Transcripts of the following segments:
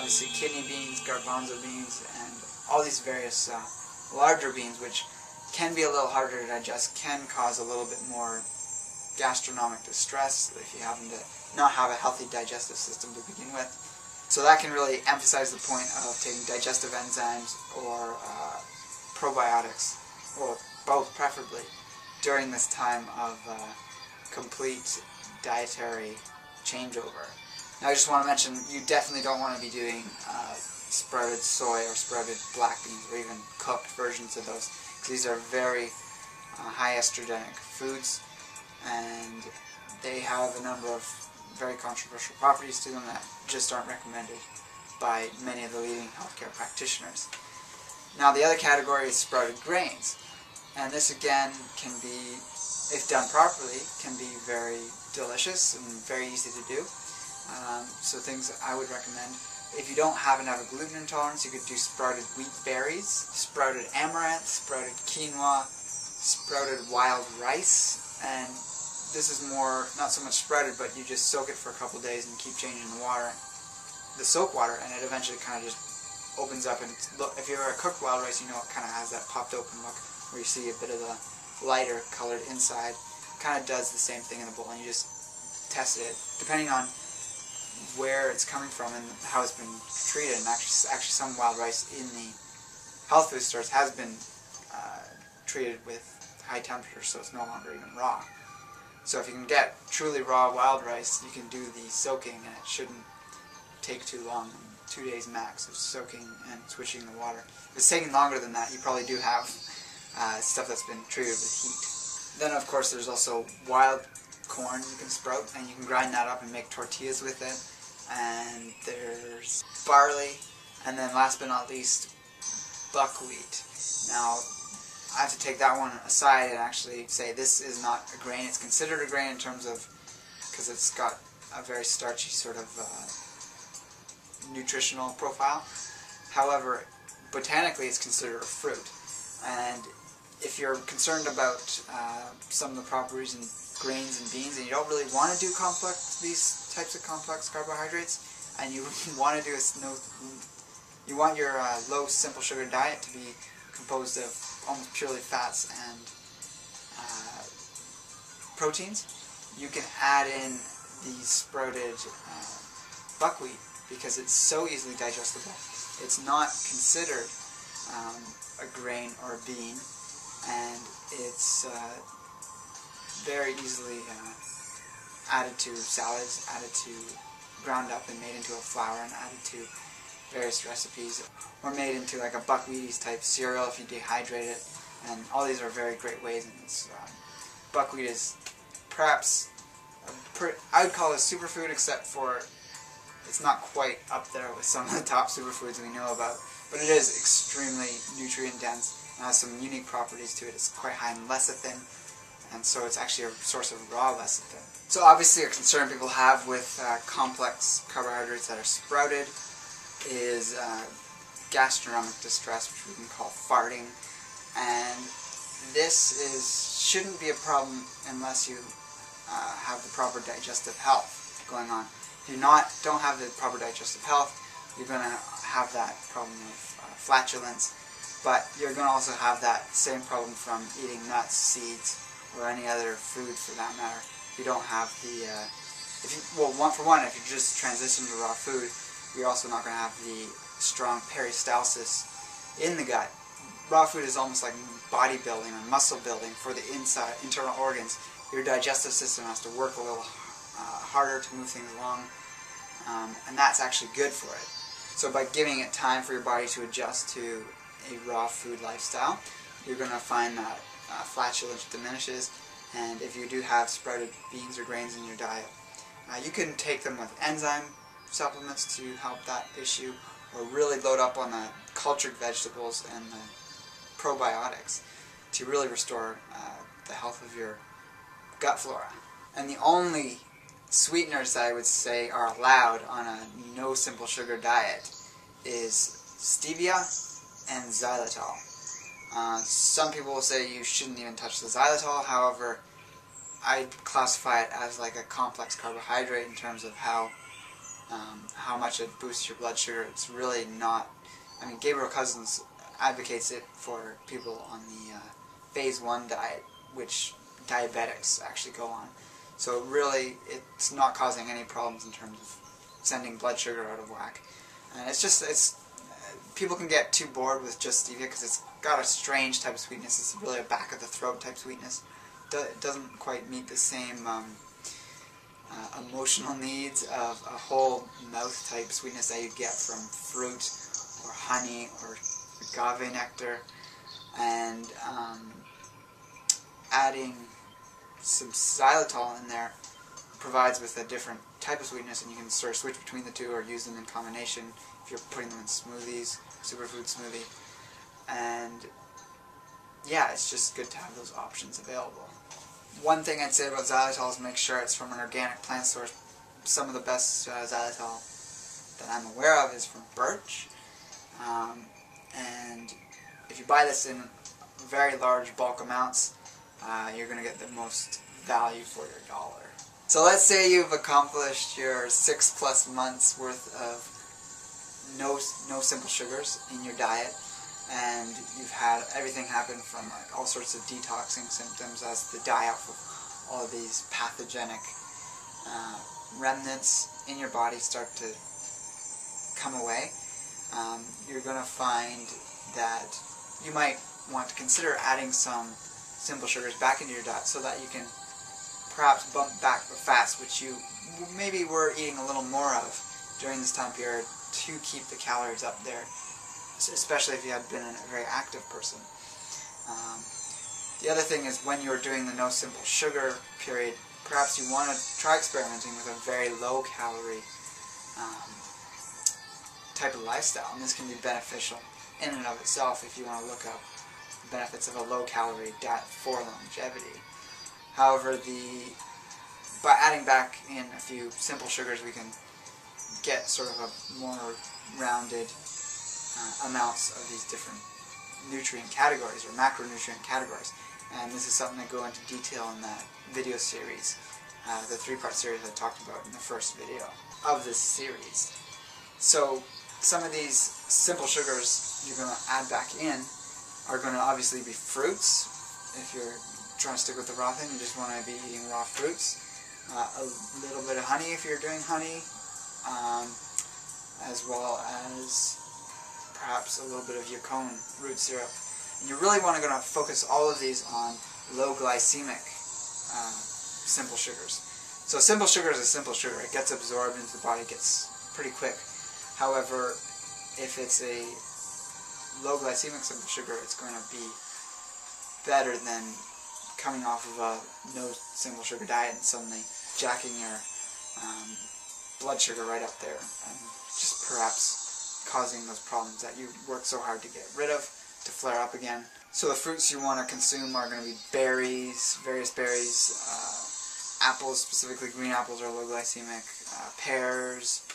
obviously kidney beans, garbanzo beans, and all these various larger beans, which can be a little harder to digest, can cause a little bit more gastronomic distress if you happen to not have a healthy digestive system to begin with. So that can really emphasize the point of taking digestive enzymes or probiotics, or both preferably, during this time of complete dietary changeover. Now I just want to mention, you definitely don't want to be doing sprouted soy or sprouted black beans, or even cooked versions of those, because these are very high estrogenic foods, and they have a number of very controversial properties to them that just aren't recommended by many of the leading healthcare practitioners. Now the other category is sprouted grains, and this again can be, if done properly, can be very delicious and very easy to do. So things I would recommend: if you don't happen to have a gluten intolerance, you could do sprouted wheat berries, sprouted amaranth, sprouted quinoa, sprouted wild rice, and this is more, not so much sprouted, but you just soak it for a couple days and keep changing the water, the soak water, and it eventually kind of just opens up. And if you ever cooked wild rice, you know it kind of has that popped open look where you see a bit of the lighter colored inside. It kind of does the same thing in the bowl, and you just test it depending on where it's coming from and how it's been treated. And actually some wild rice in the health food stores has been treated with high temperature, so it's no longer even raw. So if you can get truly raw wild rice, you can do the soaking, and it shouldn't take too long, 2 days max of soaking and switching the water. If it's taking longer than that, you probably do have stuff that's been treated with heat. Then of course there's also wild corn you can sprout, and you can grind that up and make tortillas with it. And there's barley, and then last but not least, buckwheat. Now I have to take that one aside and actually say this is not a grain. It's considered a grain in terms of, because it's got a very starchy sort of nutritional profile. However, botanically it's considered a fruit. And if you're concerned about some of the properties in grains and beans, and you don't really want to do these types of complex carbohydrates, and you want to do you want your low simple sugar diet to be composed of almost purely fats and proteins, you can add in the sprouted buckwheat, because it's so easily digestible. It's not considered a grain or a bean, and it's very easily added to salads, added to, ground up and made into a flour, and added to various recipes, or made into like a buckwheat type cereal if you dehydrate it. And all these are very great ways. And it's, buckwheat is perhaps I would call it a superfood, except for it's not quite up there with some of the top superfoods we know about, but it is extremely nutrient dense and has some unique properties to it. It's quite high in lecithin, and so it's actually a source of raw lecithin. So obviously a concern people have with complex carbohydrates that are sprouted is gastronomic distress, which we can call farting, and this shouldn't be a problem unless you have the proper digestive health going on. If you don't have the proper digestive health, you're going to have that problem of flatulence, but you're going to also have that same problem from eating nuts, seeds, or any other food for that matter. If you don't have the, if you just transition to raw food, you're also not going to have the strong peristalsis in the gut. Raw food is almost like bodybuilding or muscle building for the internal organs. Your digestive system has to work a little harder to move things along, and that's actually good for it. So by giving it time for your body to adjust to a raw food lifestyle, you're going to find that flatulence diminishes. And if you do have sprouted beans or grains in your diet, you can take them with enzyme supplements to help that issue, or really load up on the cultured vegetables and the probiotics to really restore the health of your gut flora. And the only sweeteners that I would say are allowed on a no simple sugar diet is stevia and xylitol. Some people will say you shouldn't even touch the xylitol. However, I classify it as like a complex carbohydrate in terms of how how much it boosts your blood sugar. It's really not. I mean, Gabriel Cousens advocates it for people on the phase 1 diet, which diabetics actually go on. So really, it's not causing any problems in terms of sending blood sugar out of whack. And people can get too bored with just stevia because it's got a strange type of sweetness. It's really a back of the throat type sweetness. It doesn't quite meet the same emotional needs of a whole mouth type sweetness that you get from fruit or honey or agave nectar. And adding some xylitol in there provides with a different type of sweetness, and you can sort of switch between the two or use them in combination if you're putting them in smoothies, superfood smoothie. And yeah, it's just good to have those options available. One thing I'd say about xylitol is make sure it's from an organic plant source. Some of the best xylitol that I'm aware of is from birch. And if you buy this in very large bulk amounts, you're going to get the most value for your dollar. So let's say you've accomplished your 6+ months worth of no simple sugars in your diet, and you've had everything happen from like all sorts of detoxing symptoms as the die-off of all of these pathogenic remnants in your body start to come away. You're going to find that you might want to consider adding some simple sugars back into your diet so that you can perhaps bump back the fats, which you maybe were eating a little more of during this time period to keep the calories up there, especially if you had been a very active person. The other thing is when you're doing the no simple sugar period, perhaps you want to try experimenting with a very low calorie type of lifestyle, and this can be beneficial in and of itself if you want to look up the benefits of a low calorie diet for longevity. However, by adding back in a few simple sugars, we can get sort of a more rounded amounts of these different nutrient categories or macronutrient categories. And this is something I go into detail in that video series, the 3-part series I talked about in the first video of this series. So some of these simple sugars you're going to add back in are going to obviously be fruits. If you're trying to stick with the raw thing, you just want to be eating raw fruits. A little bit of honey if you're doing honey, as well as perhaps a little bit of yacon root syrup. And you really want to focus all of these on low-glycemic simple sugars. So simple sugar is a simple sugar. It gets absorbed into the body, gets pretty quick. However, if it's a low-glycemic simple sugar, it's going to be better than coming off of a no simple sugar diet and suddenly jacking your blood sugar right up there and just perhaps causing those problems that you worked so hard to get rid of to flare up again. So the fruits you want to consume are going to be berries, various berries, apples, specifically green apples are low glycemic, pears,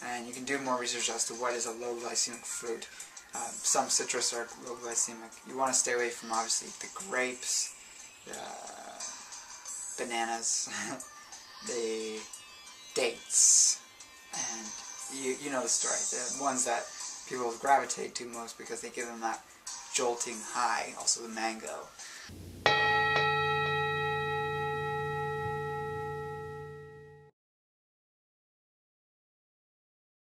and you can do more research as to what is a low glycemic fruit. Some citrus are low glycemic. You want to stay away from obviously the grapes, the bananas, the dates, and you know the story. The ones that people gravitate to most because they give them that jolting high. Also the mango.